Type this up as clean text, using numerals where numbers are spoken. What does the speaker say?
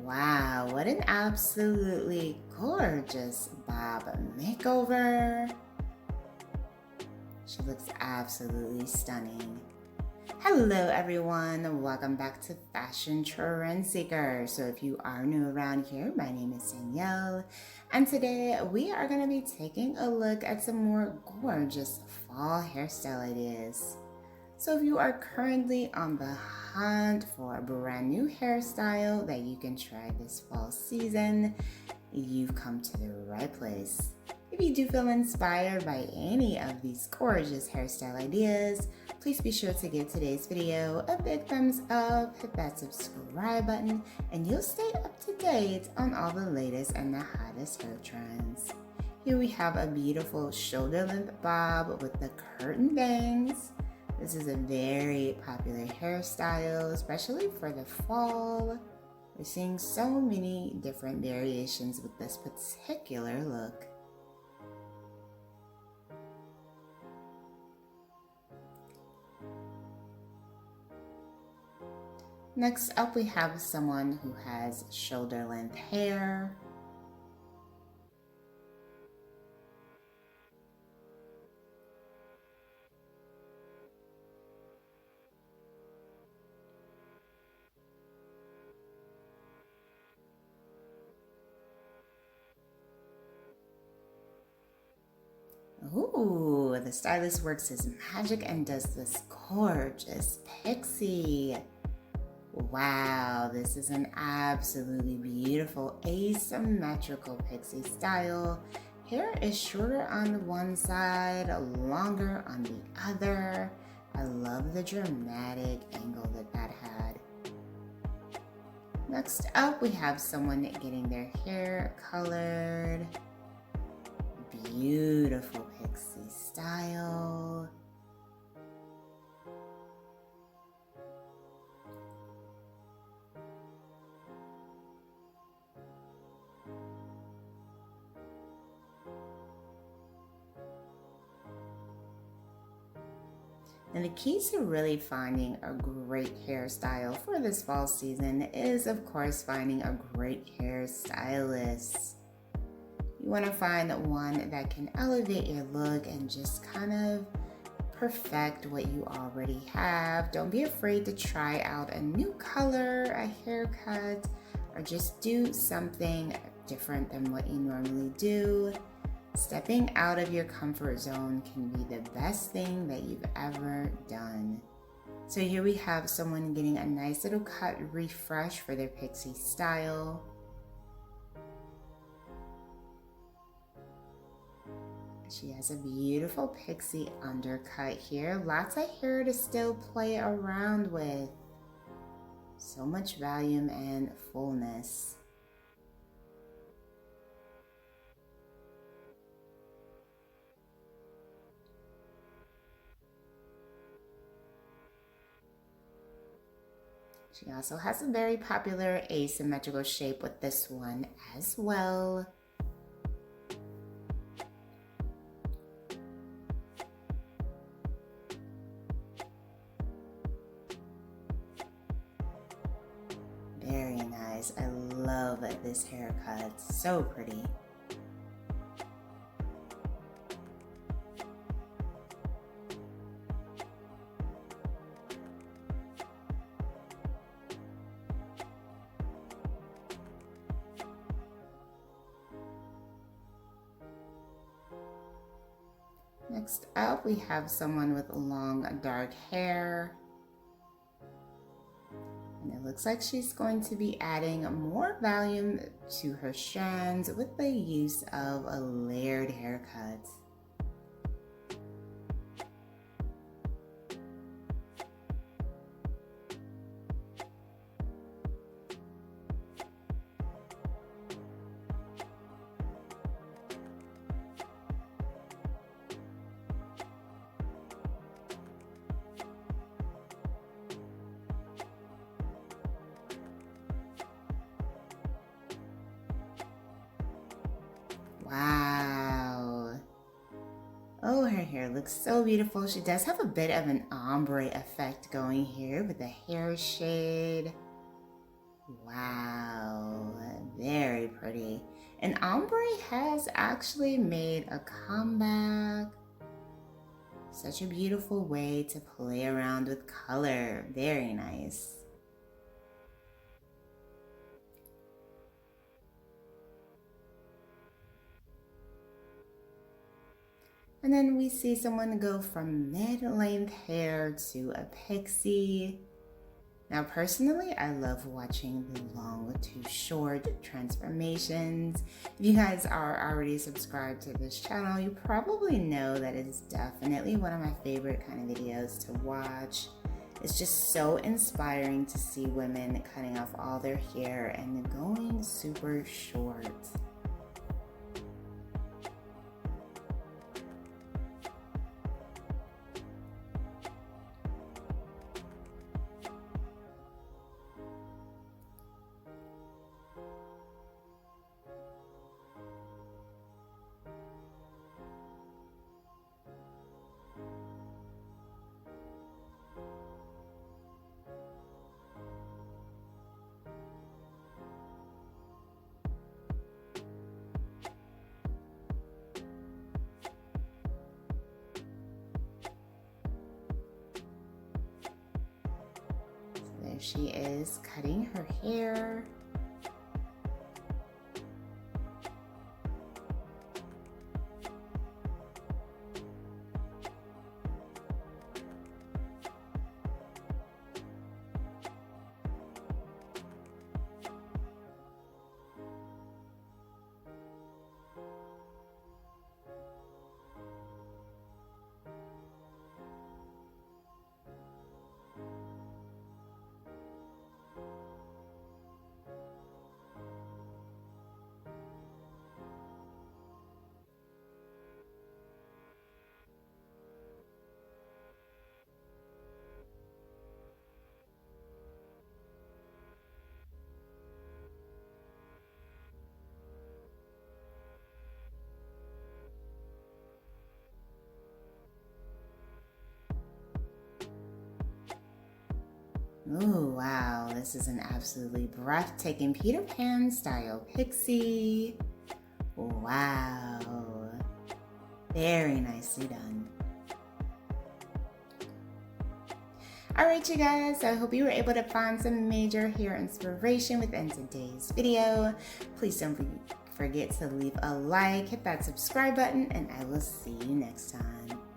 Wow, what an absolutely gorgeous bob makeover. She looks absolutely stunning. Hello everyone, welcome back to Fashion Trend Seeker. So if you are new around here, my name is Danielle, and today we are going to be taking a look at some more gorgeous fall hairstyle ideas. So if you are currently on the hunt for a brand new hairstyle that you can try this fall season, you've come to the right place. If you do feel inspired by any of these gorgeous hairstyle ideas, please be sure to give today's video a big thumbs up, hit that subscribe button, and you'll stay up to date on all the latest and the hottest hair trends. Here we have a beautiful shoulder length bob with the curtain bangs. This is a very popular hairstyle, especially for the fall. We're seeing so many different variations with this particular look. Next up, we have someone who has shoulder length hair. Ooh, the stylist works his magic and does this gorgeous pixie. Wow, this is an absolutely beautiful asymmetrical pixie style. Hair is shorter on one side, longer on the other. I love the dramatic angle that had. Next up, we have someone getting their hair colored. Beautiful pixie style. And the key to really finding a great hairstyle for this fall season is, of course, finding a great hairstylist. You want to find one that can elevate your look and just kind of perfect what you already have. Don't be afraid to try out a new color, a haircut, or just do something different than what you normally do. Stepping out of your comfort zone can be the best thing that you've ever done. So here we have someone getting a nice little cut refresh for their pixie style. She has a beautiful pixie undercut here. Lots of hair to still play around with. So much volume and fullness. She also has a very popular asymmetrical shape with this one as well. Very nice. I love this haircut. So pretty. Next up, we have someone with long dark hair. And it looks like she's going to be adding more volume to her strands with the use of a layered haircut. Wow. Oh, her hair looks so beautiful. She does have a bit of an ombre effect going here with the hair shade. Wow. Very pretty. And ombre has actually made a comeback. Such a beautiful way to play around with color. Very nice. And then we see someone go from mid-length hair to a pixie. Now, personally, I love watching the long to short transformations. If you guys are already subscribed to this channel, you probably know that it's definitely one of my favorite kind of videos to watch. It's just so inspiring to see women cutting off all their hair and going super short. There she is, cutting her hair. Oh, wow, this is an absolutely breathtaking Peter Pan style pixie. Wow, very nicely done. All right, you guys, I hope you were able to find some major hair inspiration within today's video. Please don't forget to leave a like, hit that subscribe button, and I will see you next time.